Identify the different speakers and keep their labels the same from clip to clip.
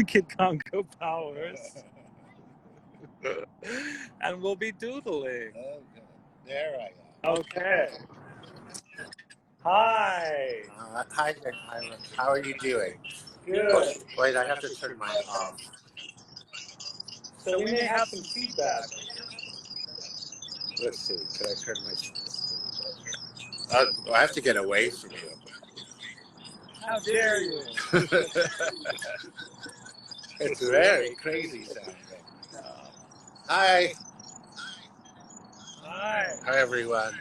Speaker 1: Kid Congo Powers. And we'll be doodling.
Speaker 2: Okay. There I am.
Speaker 1: Okay. Hi.
Speaker 2: Hi there, Tyler. How are you doing?
Speaker 1: Good.
Speaker 2: Wait, I have to turn mine off.
Speaker 1: So we may have some feedback.
Speaker 2: Let's see. Can I turn my... I have to get away from you.
Speaker 1: How dare you?
Speaker 2: It's very crazy sounding. Hi.
Speaker 1: Hi.
Speaker 2: Hi, everyone.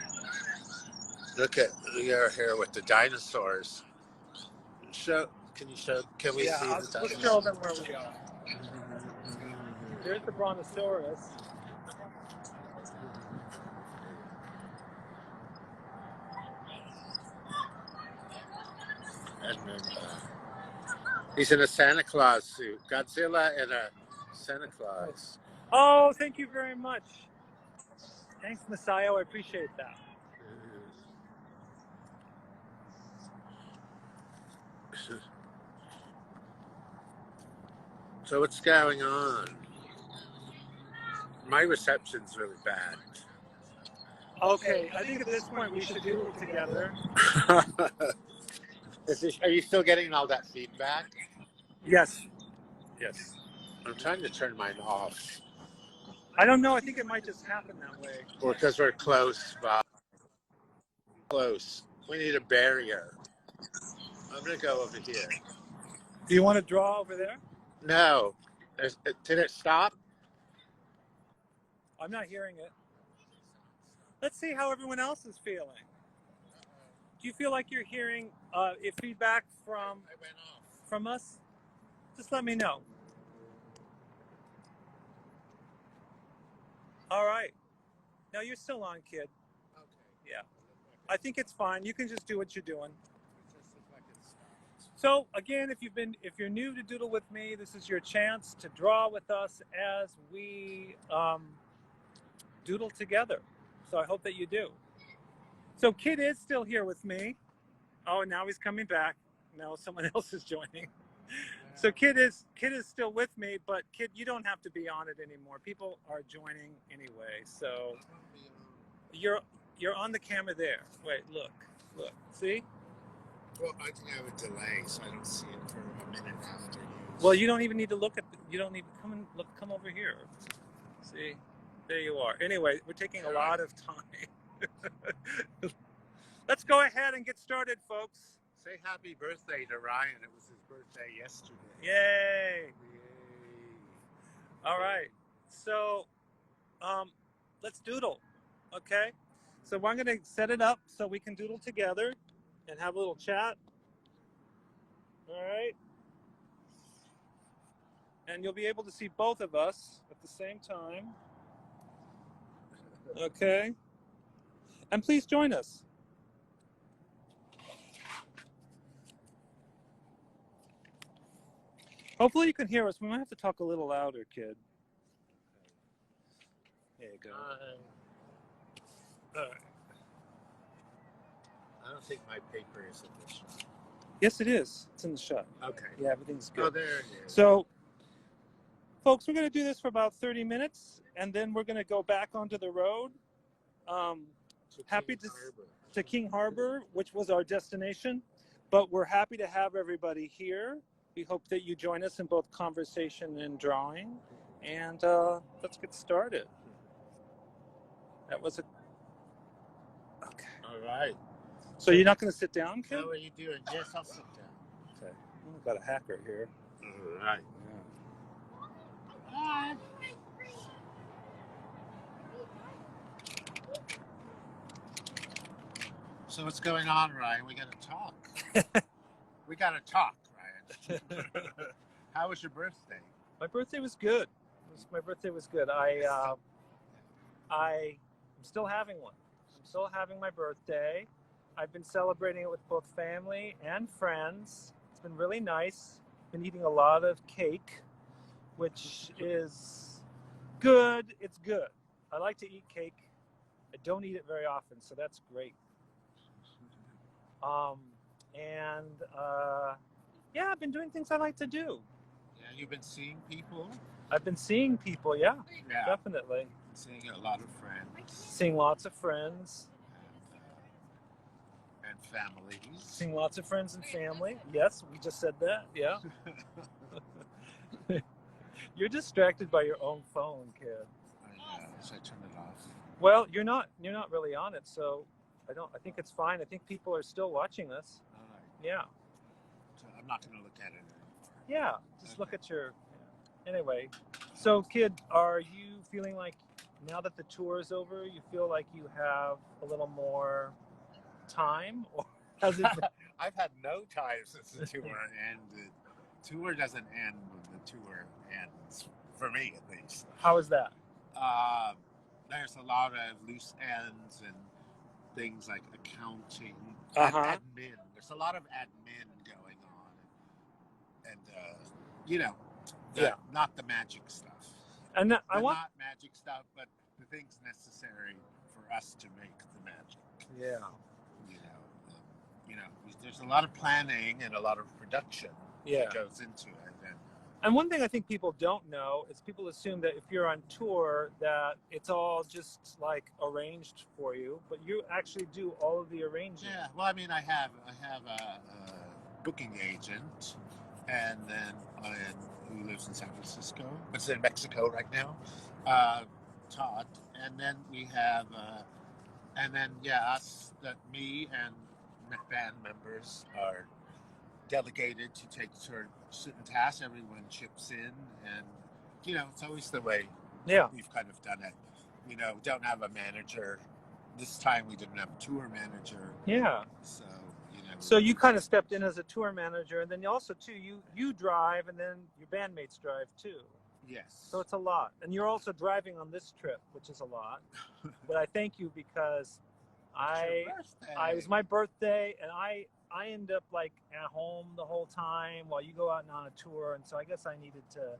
Speaker 2: Look at, we are here with the dinosaurs. Can we see
Speaker 1: I'll
Speaker 2: the
Speaker 1: let's
Speaker 2: dinosaurs?
Speaker 1: show them where we are. Here's the brontosaurus.
Speaker 2: And then, he's in a Santa Claus suit. Godzilla and a Santa Claus.
Speaker 1: Oh, thank you very much. Thanks, Messiah. I appreciate that.
Speaker 2: So what's going on? My reception's really bad.
Speaker 1: Okay, I think at this point we should do it together.
Speaker 2: Are you still getting all that feedback?
Speaker 1: Yes. Yes.
Speaker 2: I'm trying to turn mine off.
Speaker 1: I don't know. I think it might just happen that way.
Speaker 2: Or because we're close, Bob. Close. We need a barrier. I'm going to go over here.
Speaker 1: Do you want to draw over there?
Speaker 2: No. Did it stop?
Speaker 1: I'm not hearing it. Let's see how everyone else is feeling. Do you feel like you're hearing feedback from us? Just let me know. All right. No, you're still on, kid.
Speaker 2: Okay.
Speaker 1: Yeah. I think it's fine. You can just do what you're doing. So again, if you're new to Doodle with me, this is your chance to draw with us as we doodle together. So I hope that you do. So Kid is still here with me. Oh, now he's coming back. No, someone else is joining. So Kid is still with me, but Kid, you don't have to be on it anymore. People are joining anyway. So you're on the camera there. Wait, look, see?
Speaker 2: Well, I think I have a delay, so I don't see it for a minute after you.
Speaker 1: Well, you don't even need to look at. You don't need to come over here. See, there you are. Anyway, we're taking a lot of time. Let's go ahead and get started, folks.
Speaker 2: Say happy birthday to Ryan. It was his birthday yesterday.
Speaker 1: Yay!
Speaker 2: Yay.
Speaker 1: All right. So, let's doodle. Okay. So I'm going to set it up so we can doodle together and have a little chat. All right. And you'll be able to see both of us at the same time. Okay. And please join us. Hopefully you can hear us. We might have to talk a little louder, kid. There you go. All right.
Speaker 2: I don't think my paper is in this shot.
Speaker 1: Yes, it is. It's in the shot.
Speaker 2: Okay.
Speaker 1: Yeah, everything's good.
Speaker 2: Oh, there it is.
Speaker 1: So, folks, we're going to do this for about 30 minutes, and then we're going to go back onto the road. To King Harbor, which was our destination, but we're happy to have everybody here. We hope that you join us in both conversation and drawing, and let's get started. That was okay.
Speaker 2: All right.
Speaker 1: So you're not going to sit down, kid?
Speaker 2: How are you doing? Yes, I'll sit down.
Speaker 1: Okay. We've got a hacker here.
Speaker 2: All right.
Speaker 1: Yeah.
Speaker 2: So what's going on, Ryan? We got to talk. We got to talk, Ryan. How was your birthday?
Speaker 1: My birthday was good. My birthday was good. I'm still having one. I'm still having my birthday. I've been celebrating it with both family and friends. It's been really nice. Been eating a lot of cake, which is good. It's good. I like to eat cake. I don't eat it very often, so that's great. Yeah, I've been doing things I like to do.
Speaker 2: Yeah, And you've been seeing people?
Speaker 1: I've been seeing people, yeah,
Speaker 2: Yeah.
Speaker 1: definitely.
Speaker 2: Seeing a lot of friends.
Speaker 1: Seeing lots of friends.
Speaker 2: And families.
Speaker 1: Seeing lots of friends and family. Yes, we just said that. Yeah. You're distracted by your own phone, kid.
Speaker 2: I know. Should I turn it off?
Speaker 1: Well, you're not really on it, so I think it's fine. I think people are still watching us.
Speaker 2: All right.
Speaker 1: Yeah.
Speaker 2: So I'm not going to look at it anymore.
Speaker 1: Yeah. Just
Speaker 2: Okay.
Speaker 1: look at your. Yeah. Anyway, so kid, are you feeling like now that the tour is over, you feel like you have a little more time, or has it been?
Speaker 2: I've had no time since the tour ended. Tour doesn't end when the tour ends, for me at least.
Speaker 1: How is that?
Speaker 2: There's a lot of loose ends and things like accounting, admin. There's a lot of admin going on, and not the magic stuff.
Speaker 1: And not
Speaker 2: magic stuff, but the things necessary for us to make the magic.
Speaker 1: Yeah.
Speaker 2: There's a lot of planning and a lot of production that goes into it.
Speaker 1: And one thing I think people don't know is people assume that if you're on tour that it's all just like arranged for you, but you actually do all of the arranging.
Speaker 2: Yeah, well, I mean, I have a booking agent, and then who lives in San Francisco, but it's in Mexico right now, Todd, and then we have, me and band members are delegated to take certain tasks. Everyone chips in, and it's always the way we've kind of done it. We don't have a manager. This time we didn't have a tour manager.
Speaker 1: Yeah.
Speaker 2: So
Speaker 1: So you kind of stepped in as a tour manager, and then also too you drive, and then your bandmates drive too.
Speaker 2: Yes.
Speaker 1: So it's a lot, and you're also driving on this trip, which is a lot. But I thank you because it was my birthday, and I end up like at home the whole time while you go out and on a tour, and so I guess I needed to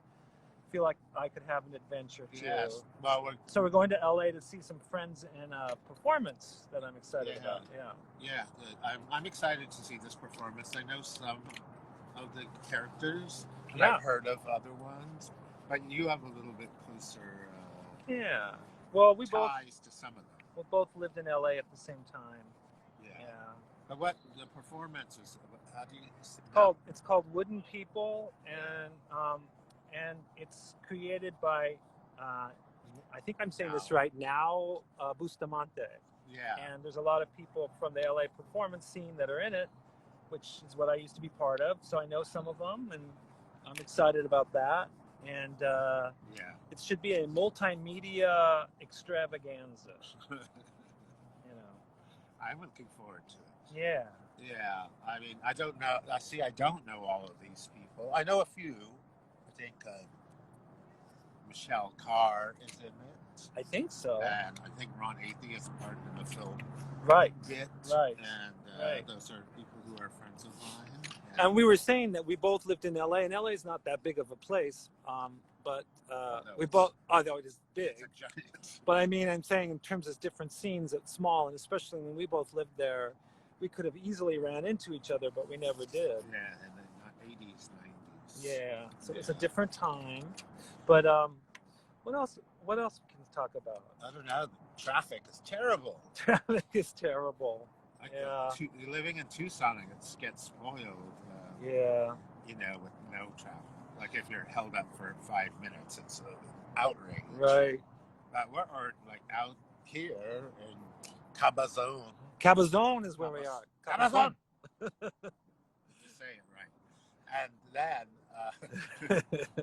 Speaker 1: feel like I could have an adventure too.
Speaker 2: Yes. Well,
Speaker 1: we're going to LA to see some friends in a performance that I'm excited about. Yeah.
Speaker 2: Yeah, good. I'm excited to see this performance. I know some of the characters, and I've heard of other ones, but you have a little bit closer.
Speaker 1: Well,
Speaker 2: ties to some of them.
Speaker 1: We both lived in LA at the same time.
Speaker 2: Yeah. But what the performance is? How do you?
Speaker 1: It's called Wooden People, and it's created by I think I'm saying this right now, Bustamante.
Speaker 2: Yeah.
Speaker 1: And there's a lot of people from the LA performance scene that are in it, which is what I used to be part of. So I know some of them, and I'm excited about that. And it should be a multimedia extravaganza.
Speaker 2: I'm looking forward to it.
Speaker 1: Yeah.
Speaker 2: Yeah. I mean, I don't know. I don't know all of these people. I know a few. I think Michelle Carr is in it.
Speaker 1: I think so.
Speaker 2: And I think Ron Athey is part of the film.
Speaker 1: Right.
Speaker 2: Bit.
Speaker 1: Right.
Speaker 2: And those are people who are friends of mine.
Speaker 1: And we were saying that we both lived in LA, and LA is not that big of a place. But we both, although it is big.
Speaker 2: It's a giant.
Speaker 1: But I mean, I'm saying in terms of different scenes, it's small, and especially when we both lived there, we could have easily ran into each other, but we never did.
Speaker 2: Yeah, in the 80s, 90s.
Speaker 1: Yeah, so it's a different time. But what else can we talk about?
Speaker 2: I don't know. The traffic is terrible.
Speaker 1: Traffic is terrible.
Speaker 2: Living in Tucson, it gets spoiled. With no traffic. Like if you're held up for 5 minutes, it's an outrage.
Speaker 1: Right.
Speaker 2: We're like out here in Cabazon.
Speaker 1: Cabazon is where we are.
Speaker 2: Cabazon. Say it right. And then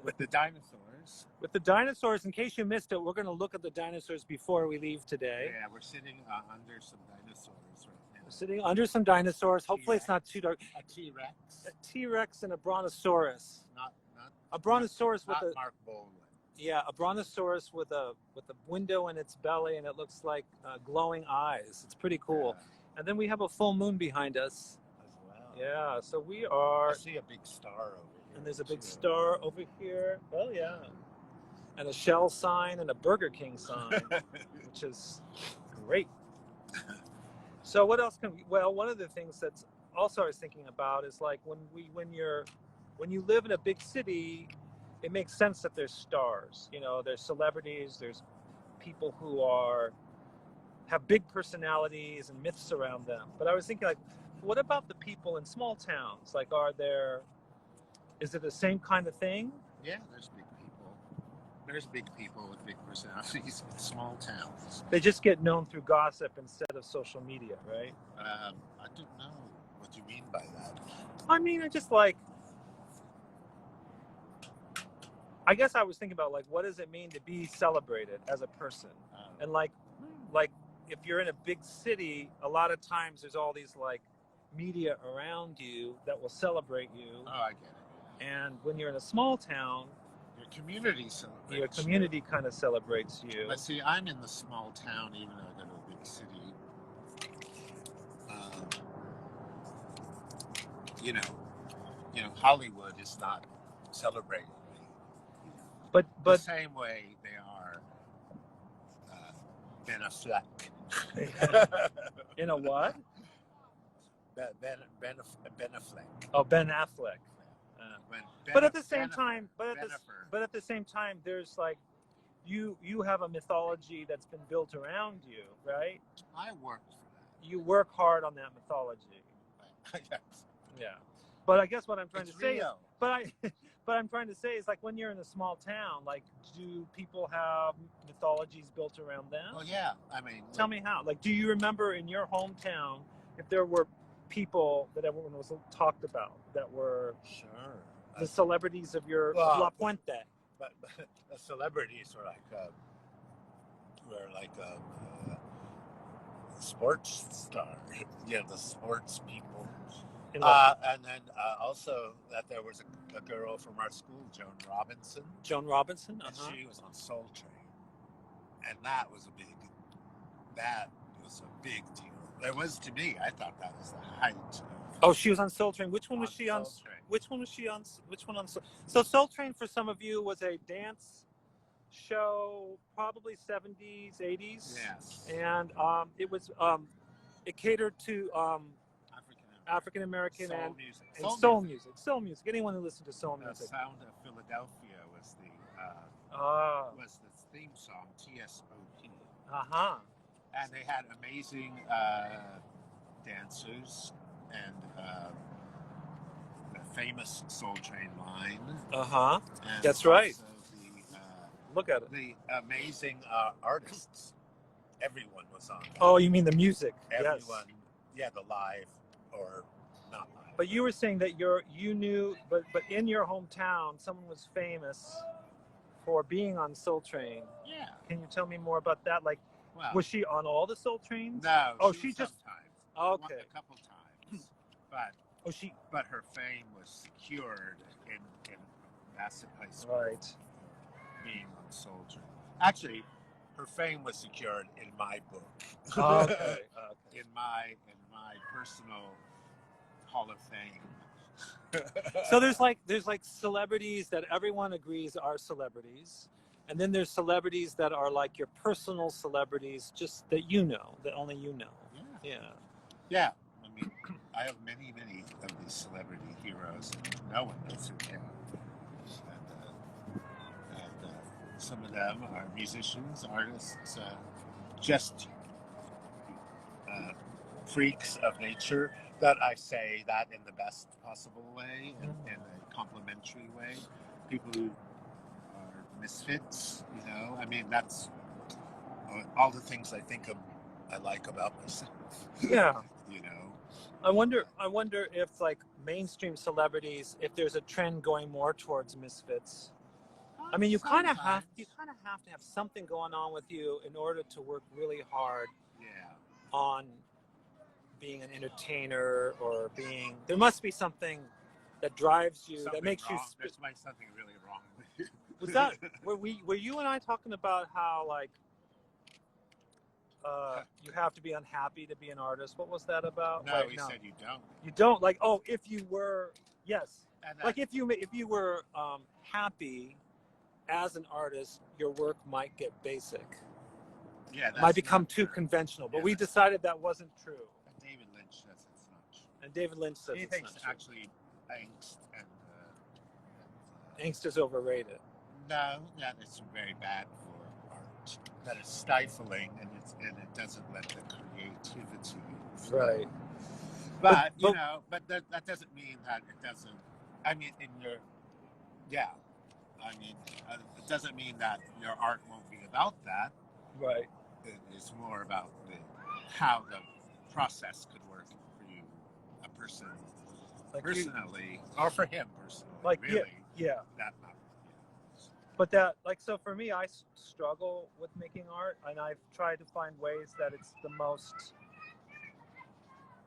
Speaker 2: with the dinosaurs.
Speaker 1: With the dinosaurs, in case you missed it, we're going to look at the dinosaurs before we leave today.
Speaker 2: Yeah, we're sitting under some dinosaurs right now.
Speaker 1: We're sitting under some dinosaurs. Hopefully it's not too dark.
Speaker 2: A T-Rex.
Speaker 1: A T-Rex and a Brontosaurus.
Speaker 2: Not
Speaker 1: a Brontosaurus with
Speaker 2: Mark Baldwin.
Speaker 1: Yeah, a Brontosaurus with a window in its belly, and it looks like glowing eyes. It's pretty cool. Yeah. And then we have a full moon behind us.
Speaker 2: As well.
Speaker 1: Yeah, so we are.
Speaker 2: I see a big star over here.
Speaker 1: And there's a big star over here. Oh yeah. And a Shell sign and a Burger King sign, which is great. So what else can we? Well, one of the things that's also I was thinking about is like when you live in a big city, it makes sense that there's stars. You know, there's celebrities, there's people who have big personalities and myths around them. But I was thinking, like, what about the people in small towns? Like, is it the same kind of thing?
Speaker 2: Yeah, there's big people. There's big people with big personalities in small towns.
Speaker 1: They just get known through gossip instead of social media, right?
Speaker 2: I don't know what you mean by that.
Speaker 1: I mean, I guess I was thinking about, like, what does it mean to be celebrated as a person? And like if you're in a big city, a lot of times there's all these like media around you that will celebrate you.
Speaker 2: Oh, I get it.
Speaker 1: And when you're in a small town,
Speaker 2: your community celebrates
Speaker 1: your community kind of celebrates you.
Speaker 2: But see, I'm in the small town, even though I go to a big city. You know, Hollywood is not celebrating me.
Speaker 1: But
Speaker 2: the same way they are Ben Affleck.
Speaker 1: In a what?
Speaker 2: Ben Affleck.
Speaker 1: Oh, Ben Affleck. But at the same time, there's like, you have a mythology that's been built around you, right?
Speaker 2: I worked for that.
Speaker 1: You work hard on that mythology.
Speaker 2: Yes.
Speaker 1: Yeah. But I guess what I'm trying to say,
Speaker 2: real.
Speaker 1: But I'm trying to say is, like, when you're in a small town, like, do people have mythologies built around them?
Speaker 2: Well, yeah. I mean,
Speaker 1: tell me how. Like, do you remember in your hometown if there were people that everyone was talked about that were the celebrities of your La Puente?
Speaker 2: But the celebrities were like sports star, the sports people. And then also that there was a girl from our school, Joan Robinson.
Speaker 1: Joan Robinson?
Speaker 2: And she was on Soul Train. And that was a big deal. It was to me. I thought that was the height.
Speaker 1: Oh, she was on Soul Train. Which one was she on? Which one was she on? Which one on? So Soul Train, for some of you, was a dance show, probably 70s, 80s.
Speaker 2: Yes.
Speaker 1: And it was it catered to African American and soul music. Soul music. Anyone who listened to soul music.
Speaker 2: The Sound of Philadelphia was the theme song, TSOP. And they had amazing dancers and the famous Soul Train line.
Speaker 1: That's right. Look at it.
Speaker 2: The amazing artists. Everyone was on that.
Speaker 1: Oh, you mean the music?
Speaker 2: Everyone. Yes. Yeah, the live or not live.
Speaker 1: But you were saying that you knew, but in your hometown, someone was famous for being on Soul Train.
Speaker 2: Yeah.
Speaker 1: Can you tell me more about that? Like, was she on all the Soul Trains?
Speaker 2: No.
Speaker 1: Oh,
Speaker 2: she
Speaker 1: just
Speaker 2: sometimes. Okay. A couple times, but
Speaker 1: she.
Speaker 2: But her fame was secured in Bassett High School.
Speaker 1: Right.
Speaker 2: Being on Soul Train. Actually, her fame was secured in my book.
Speaker 1: Okay.
Speaker 2: In my personal Hall of Fame.
Speaker 1: So there's like celebrities that everyone agrees are celebrities, and then there's celebrities that are like your personal celebrities, just that that only you know.
Speaker 2: Yeah. I mean, I have many of these celebrity heroes, and no one knows who they are. And some of them are musicians, artists, just freaks of nature. That I say that in the best possible way, in a complimentary way. People who are misfits, I mean, that's all the things I like about myself.
Speaker 1: Yeah. I wonder if, like, mainstream celebrities, if there's a trend going more towards misfits. I mean, you kind of have to have something going on with you in order to work really hard on being an entertainer, or there must be something that drives you, that makes you.
Speaker 2: There's something really wrong with you.
Speaker 1: Was that were you and I talking about how, like, you have to be unhappy to be an artist? What was that about?
Speaker 2: No, we said you don't.
Speaker 1: You don't, like, if you were, yes, like if you were happy as an artist, your work might get basic.
Speaker 2: Yeah,
Speaker 1: might become too conventional. But we decided that wasn't true.
Speaker 2: David Lynch says it's not.
Speaker 1: And David Lynch says
Speaker 2: he
Speaker 1: it's
Speaker 2: thinks
Speaker 1: not true.
Speaker 2: Actually angst and
Speaker 1: Angst is overrated.
Speaker 2: No, that is very bad for art. That is stifling, and it doesn't let the creativity flow.
Speaker 1: Right.
Speaker 2: But you know, but that doesn't mean that it doesn't. I mean, it doesn't mean that your art won't be about that.
Speaker 1: Right.
Speaker 2: It is more about how the process could work for you, a person, like personally, or for him personally.
Speaker 1: Like
Speaker 2: really,
Speaker 1: yeah.
Speaker 2: That not.
Speaker 1: But that, like, so for me, I struggle with making art, and I've tried to find ways that it's the most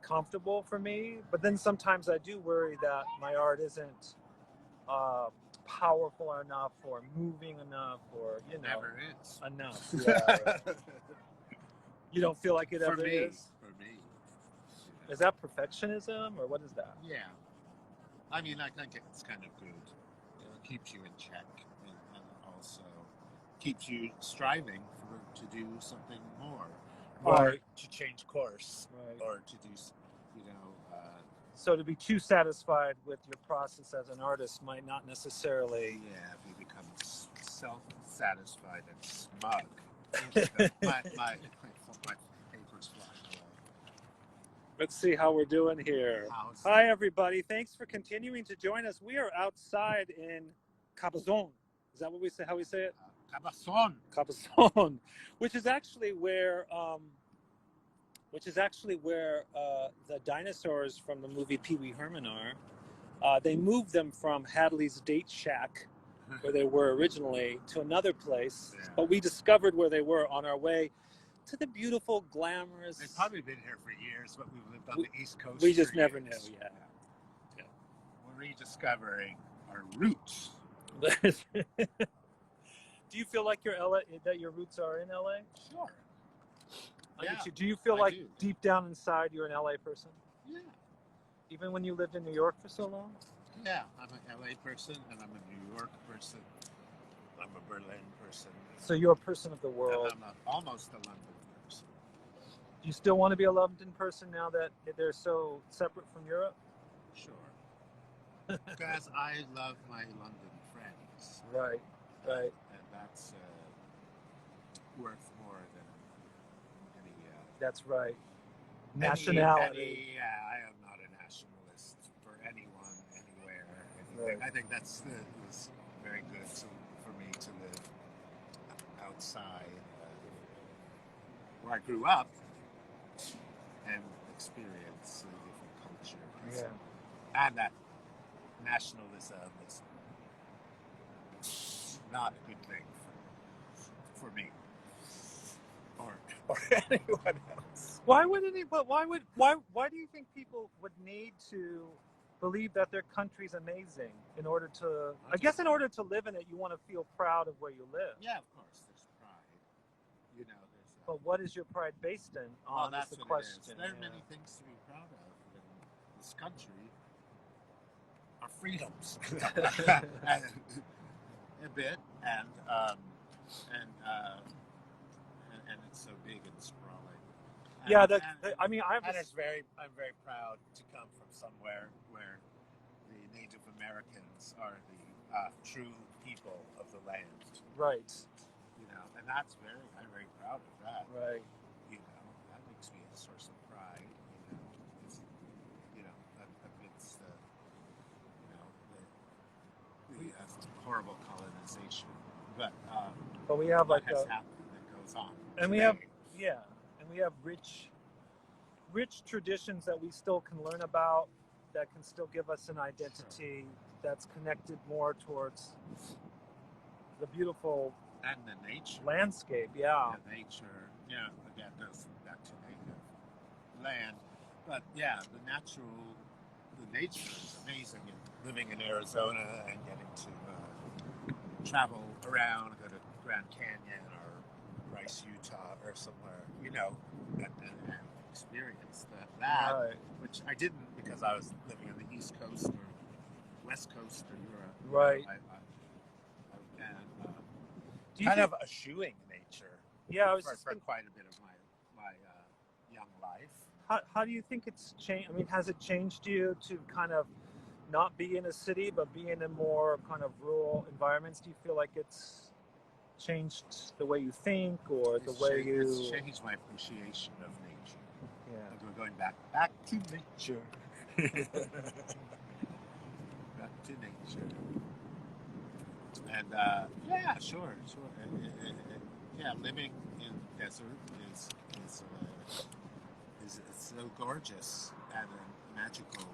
Speaker 1: comfortable for me. But then sometimes I do worry that my art isn't powerful enough or moving enough, or
Speaker 2: it never is
Speaker 1: enough. Yeah. Right. You don't feel like it ever is?
Speaker 2: For me.
Speaker 1: Yeah. Is that perfectionism, or what is that?
Speaker 2: Yeah. I mean, I think it's kind of good. It keeps you in check, and also keeps you striving to do something more, or to change course, or to do,
Speaker 1: so to be too satisfied with your process as an artist might not necessarily.
Speaker 2: Yeah, if you become self-satisfied and smug. my paper's flying away.
Speaker 1: Let's see how we're doing here. Hi, everybody. Thanks for continuing to join us. We are outside in Cabazon. Is that what we say? How we say it?
Speaker 2: Cabazon.
Speaker 1: Cabazon, which is actually where the dinosaurs from the movie Pee Wee Herman are. They moved them from Hadley's Date Shack, where they were originally, to another place. Yeah. But we discovered where they were on our way to the beautiful, glamorous.
Speaker 2: They've probably been here for years, but we've lived on the East Coast.
Speaker 1: We just never knew. Yeah.
Speaker 2: We're rediscovering our roots.
Speaker 1: Do you feel like that your roots are in LA?
Speaker 2: Sure.
Speaker 1: Do you feel like deep down inside you're an LA person?
Speaker 2: Yeah.
Speaker 1: Even when you lived in New York for so long?
Speaker 2: Yeah, I'm an LA person, and I'm a New York person. I'm a Berlin person.
Speaker 1: So you're a person of the world.
Speaker 2: And I'm almost a London person.
Speaker 1: Do you still want to be a London person now that they're so separate from Europe?
Speaker 2: Sure. Because I love my London friends.
Speaker 1: Right.
Speaker 2: And that's worth more than any...
Speaker 1: that's right. Nationality.
Speaker 2: I am not a nationalist for anyone, anywhere.
Speaker 1: Right.
Speaker 2: I think that's is very good for me to live outside where I grew up and experience a different culture.
Speaker 1: Yeah.
Speaker 2: And that nationalism is not a good thing for me or anyone else.
Speaker 1: Why do you think people would need to believe that their country's amazing in order to live in it? You want to feel proud of where you live.
Speaker 2: Yeah, of course, there's pride.
Speaker 1: But what is your pride based in?
Speaker 2: Well, that's
Speaker 1: the
Speaker 2: question.
Speaker 1: There
Speaker 2: are many things to be proud of in this country. Our freedoms, a bit, and it's so big and sprawling. I'm very proud to come from somewhere where the Native Americans are the true people of the land.
Speaker 1: Right.
Speaker 2: And I'm very proud of that.
Speaker 1: Right.
Speaker 2: That makes me a source of pride. Amidst the horrible colonization, but
Speaker 1: we have
Speaker 2: what has happened that goes on.
Speaker 1: And we have rich traditions that we still can learn about, that can still give us an identity that's connected more towards the beautiful
Speaker 2: and the nature
Speaker 1: landscape.
Speaker 2: The nature, again, goes back to native land, but the nature is amazing. Living in Arizona and getting to travel around, go to Grand Canyon or Bryce, Utah, or somewhere, and experience that, which I didn't because I was living on the East Coast or West Coast of Europe.
Speaker 1: Right.
Speaker 2: Kind of eschewing nature.
Speaker 1: Yeah,
Speaker 2: for quite a bit of my young life.
Speaker 1: How do you think it's changed? I mean, has it changed you to kind of not be in a city, but be in a more kind of rural environments? Do you feel like it's changed the way you think, or the way you...
Speaker 2: It's changed my appreciation of nature.
Speaker 1: Yeah.
Speaker 2: Like we're going back to nature. Back to nature. And yeah, sure. Yeah, living in the desert is so gorgeous and magical,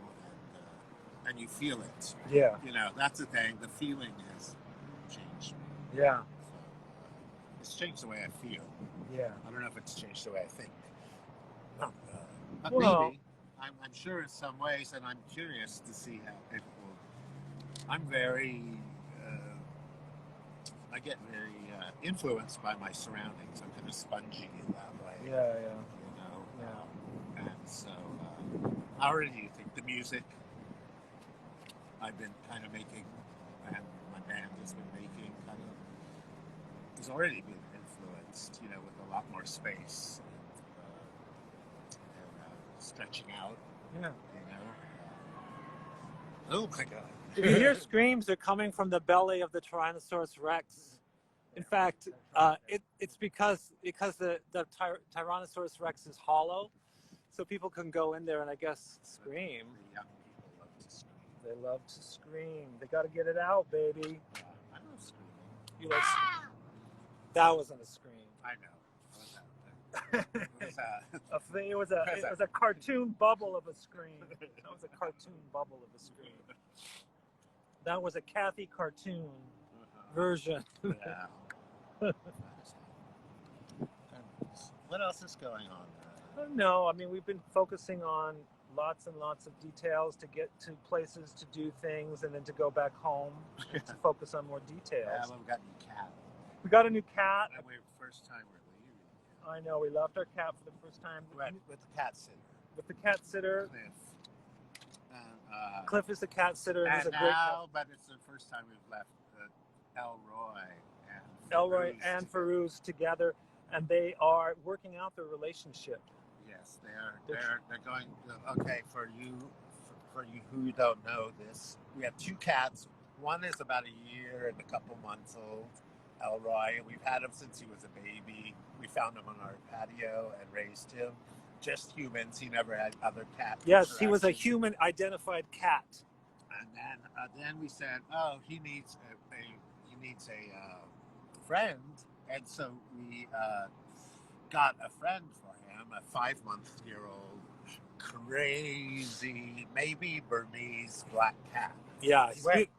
Speaker 2: and you feel it.
Speaker 1: Yeah.
Speaker 2: You know, that's the thing. The feeling has changed me.
Speaker 1: Yeah.
Speaker 2: So, it's changed the way I feel.
Speaker 1: Yeah.
Speaker 2: I don't know if it's changed the way I think. But
Speaker 1: well,
Speaker 2: maybe. I'm sure in some ways, and I'm curious to see how it will. I'm very. I get very influenced by my surroundings. I'm kind of spongy in that way.
Speaker 1: Yeah.
Speaker 2: You know.
Speaker 1: Yeah.
Speaker 2: And so, how already do you think the music I've been kind of making, and my band has been making, kind of has already been influenced. You know, with a lot more space and stretching out.
Speaker 1: Yeah.
Speaker 2: You know. Oh my God.
Speaker 1: If you hear screams, they're coming from the belly of the Tyrannosaurus Rex. In fact, it's because the Tyrannosaurus Rex is hollow, so people can go in there and I guess scream.
Speaker 2: The young people love to scream.
Speaker 1: They love to scream. They got to get it out, baby.
Speaker 2: I love screaming.
Speaker 1: You like? That wasn't a scream.
Speaker 2: I know.
Speaker 1: It was a cartoon bubble of a scream. That was a cartoon bubble of a scream. That was a Kathy cartoon version.
Speaker 2: Yeah. What else is going on?
Speaker 1: I don't know. I mean, we've been focusing on lots and lots of details to get to places to do things and then to go back home and to focus on more details.
Speaker 2: Yeah, well, we got a new cat.
Speaker 1: We got a new cat.
Speaker 2: And first time we're leaving.
Speaker 1: I know. We left our cat for the first time.
Speaker 2: With the cat sitter.
Speaker 1: With the cat sitter.
Speaker 2: Cliff.
Speaker 1: Cliff is the cat sitter.
Speaker 2: And now, but it's the first time we've left
Speaker 1: Elroy and Farouz together, and they are working out their relationship.
Speaker 2: Yes, they are. They're going. Okay, for you who don't know this, we have two cats. One is about a year and a couple months old, Elroy, and we've had him since he was a baby. We found him on our patio and raised him. Just humans. He never had other cats.
Speaker 1: Yes, he was a human-identified cat.
Speaker 2: And then we said, oh, he needs a friend, and so we got a friend for him, a 5-month-old crazy, maybe Burmese black cat.
Speaker 1: Yeah,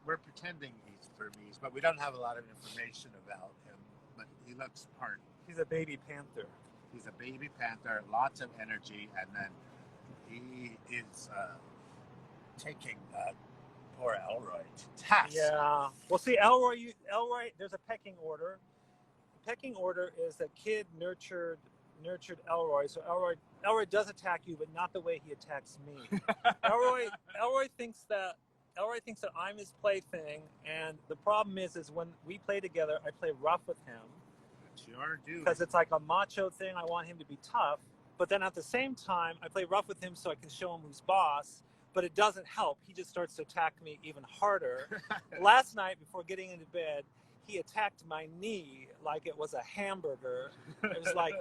Speaker 2: we're pretending he's Burmese, but we don't have a lot of information about him. But he looks part.
Speaker 1: He's a baby panther.
Speaker 2: He's a baby panther, lots of energy, and then he is taking poor Elroy to task.
Speaker 1: Yeah. Well, see, Elroy, there's a pecking order. The pecking order is that Kid nurtured Elroy, so Elroy does attack you, but not the way he attacks me. Elroy thinks that I'm his plaything, and the problem is when we play together, I play rough with him.
Speaker 2: Sure do.
Speaker 1: Because it's like a macho thing. I want him to be tough, but then at the same time, I play rough with him so I can show him who's boss. But it doesn't help. He just starts to attack me even harder. Last night, before getting into bed, he attacked my knee like it was a hamburger. It was like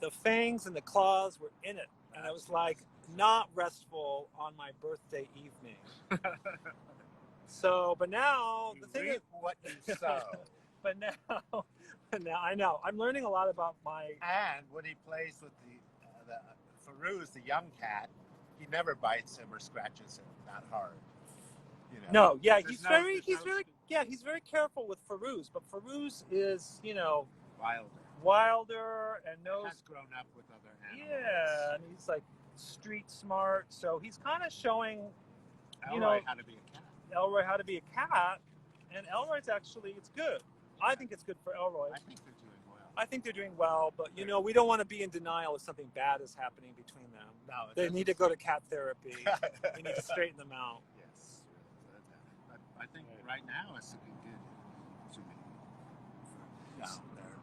Speaker 1: the fangs and the claws were in it. And it was like not restful on my birthday evening. So, but now, the thing is...
Speaker 2: what you sow.
Speaker 1: But now I know. I'm learning a lot about my...
Speaker 2: And when he plays with the Farouz, the young cat, he never bites him or scratches him that hard. You know?
Speaker 1: No, yeah, he's very careful with Farouz, but Farouz is, wilder and knows.
Speaker 2: Has grown up with other animals.
Speaker 1: Yeah, and he's like street smart, so he's kind of showing,
Speaker 2: Elroy how to be a cat.
Speaker 1: Elroy how to be a cat, and Elroy's actually, it's good. I think it's good for Elroy.
Speaker 2: I think they're doing well.
Speaker 1: I think they're doing well, but we don't want to be in denial if something bad is happening between them.
Speaker 2: No,
Speaker 1: they need to go to cat therapy. We need to straighten them out.
Speaker 2: Yes, I think right now it's looking good to me.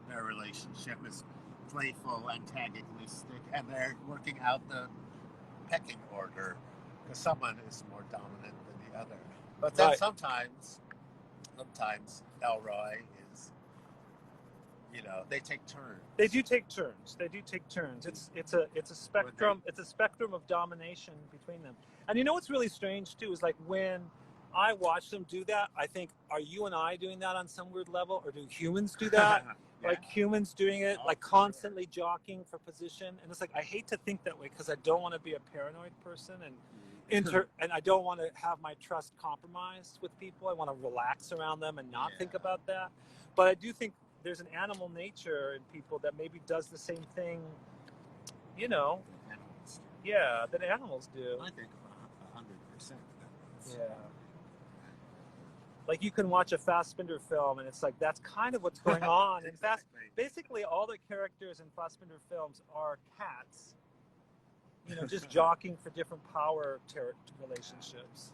Speaker 2: Their relationship is playful, antagonistic, and they're working out the pecking order because someone is more dominant than the the other. But then
Speaker 1: Right.
Speaker 2: sometimes Elroy is, they take turns.
Speaker 1: They do take turns. They do take turns. It's a spectrum. It's a spectrum of domination between them. And you know what's really strange too is like when I watch them do that, I think, are you and I doing that on some weird level, or do humans do that?
Speaker 2: Yeah.
Speaker 1: Like humans doing it, like constantly jockeying for position. And it's like I hate to think that way because I don't want to be a paranoid person and and I don't want to have my trust compromised with people. I want to relax around them and not think about that. But I do think there's an animal nature in people that maybe does the same thing, that animals do.
Speaker 2: I think 100%.
Speaker 1: Yeah. Like you can watch a Fassbinder film and it's like, that's kind of what's going on. In fact, basically all the characters in Fassbinder films are cats, just jockeying for different power relationships.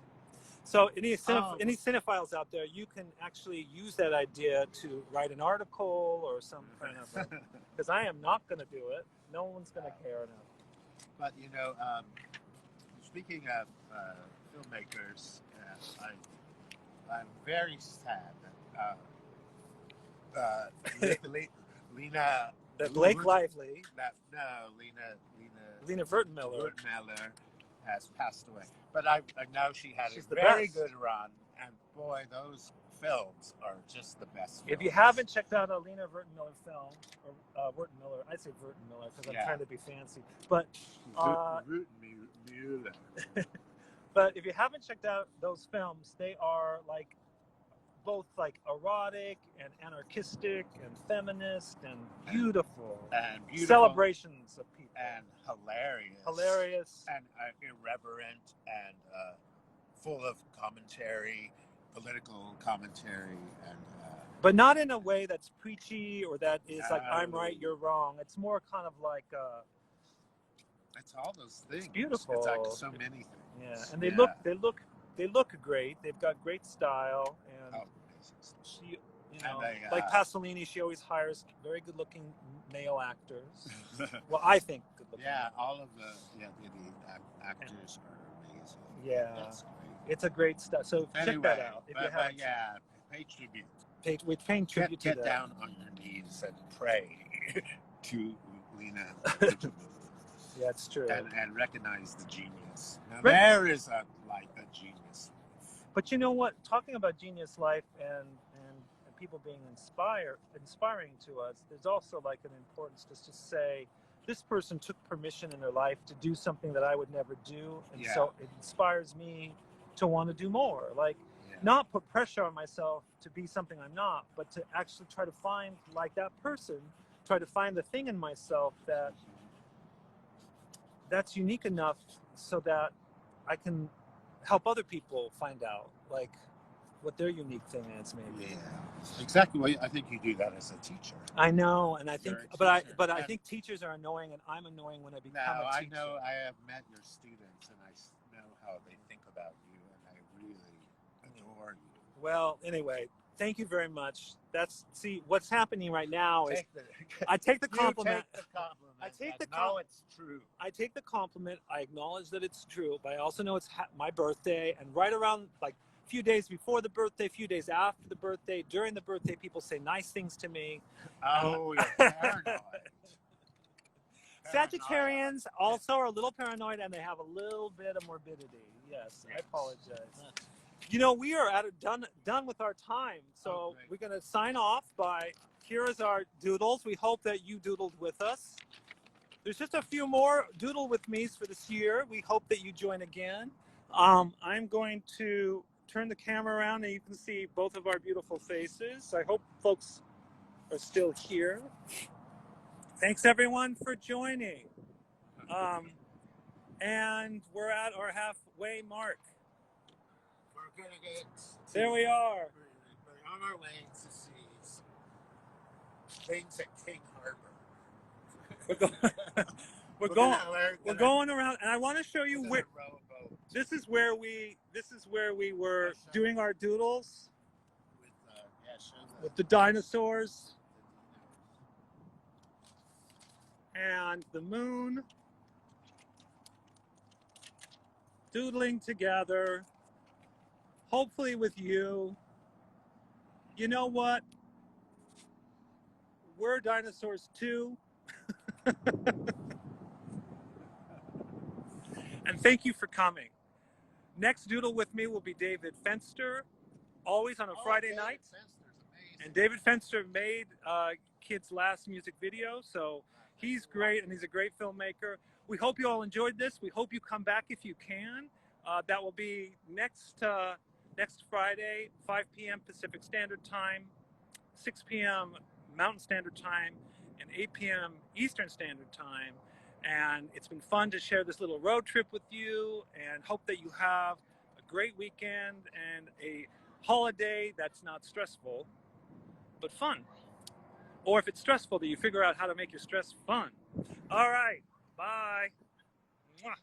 Speaker 1: So any cinephiles out there, you can actually use that idea to write an article or some kind of, because I am not going to do it. No one's going to care enough.
Speaker 2: But speaking of filmmakers, I'm very sad that Lina.
Speaker 1: That Blake Lively.
Speaker 2: Lina
Speaker 1: Wertmüller
Speaker 2: has passed away. But I know she's a very good run, and boy, those films are just the best.
Speaker 1: If you haven't checked out a Lina Wertmüller film, or Wertmüller, I say Wertmüller because I'm trying to be fancy, but
Speaker 2: Wertmüller.
Speaker 1: But if you haven't checked out those films, they are like both like erotic and anarchistic and feminist and beautiful celebrations of people
Speaker 2: and
Speaker 1: hilarious
Speaker 2: and irreverent and full of commentary, political commentary, and
Speaker 1: but not in a way that's preachy or that is like I'm right, you're wrong. It's more kind of like
Speaker 2: it's all those things.
Speaker 1: It's beautiful.
Speaker 2: It's like so many things.
Speaker 1: Yeah, and they look great. They've got great style, and she, like Pasolini, she always hires very good-looking male actors. Well, I think good-looking.
Speaker 2: Yeah, all of the actors are amazing.
Speaker 1: Yeah, it's a great stuff. So check that out if you haven't.
Speaker 2: Yeah, pay tribute.
Speaker 1: We're paying tribute to that.
Speaker 2: Get down on your knees and pray to Lina.
Speaker 1: Yeah, it's true.
Speaker 2: And recognize the genius. Now, there is a genius life.
Speaker 1: But you know what? Talking about genius life and people being inspiring to us, there's also like an importance to just say, this person took permission in their life to do something that I would never do. And so it inspires me to want to do more. Like, not put pressure on myself to be something I'm not, but to actually try to find, like that person, try to find the thing in myself that's unique enough so that I can help other people find out like what their unique thing is, maybe.
Speaker 2: Yeah, exactly. Well, I think you do that as a teacher.
Speaker 1: I know, and I think, but I think teachers are annoying, and I'm annoying when I become a teacher.
Speaker 2: I know. I have met your students, and I know how they think about you, and I really adore you.
Speaker 1: Well, anyway, thank you very much. What's happening right now is I take the compliment. I take the compliment.
Speaker 2: It's true.
Speaker 1: I take the compliment. I acknowledge that it's true, but I also know it's my birthday, and right around like a few days before the birthday, a few days after the birthday, during the birthday, people say nice things to me.
Speaker 2: Oh, you're paranoid.
Speaker 1: Sagittarians also are a little paranoid, and they have a little bit of morbidity. Yes. I apologize. We are done with our time, so we're going to sign off by, here is our doodles. We hope that you doodled with us. There's just a few more doodle with me's for this year. We hope that you join again. I'm going to turn the camera around and you can see both of our beautiful faces. I hope folks are still here. Thanks everyone for joining. And we're at our halfway mark.
Speaker 2: We're gonna get.
Speaker 1: There we are.
Speaker 2: We're on our way to see things at King Harbor. We're going around,
Speaker 1: and I want to show you where. This is where we were doing our doodles with the dinosaurs and the moon, doodling together. hopefully with you. You know what? We're dinosaurs too. And thank you for coming. Next Doodle with me will be David Fenster, always on a Friday night. And David Fenster made Kid's last music video, so he's great and he's a great filmmaker. We hope you all enjoyed this. We hope you come back if you can. That will be next Friday, 5 p.m. Pacific Standard Time, 6 p.m. Mountain Standard Time, and 8 p.m. Eastern Standard Time. And it's been fun to share this little road trip with you, and hope that you have a great weekend and a holiday that's not stressful, but fun. Or if it's stressful, that you figure out how to make your stress fun. All right, bye. Mwah.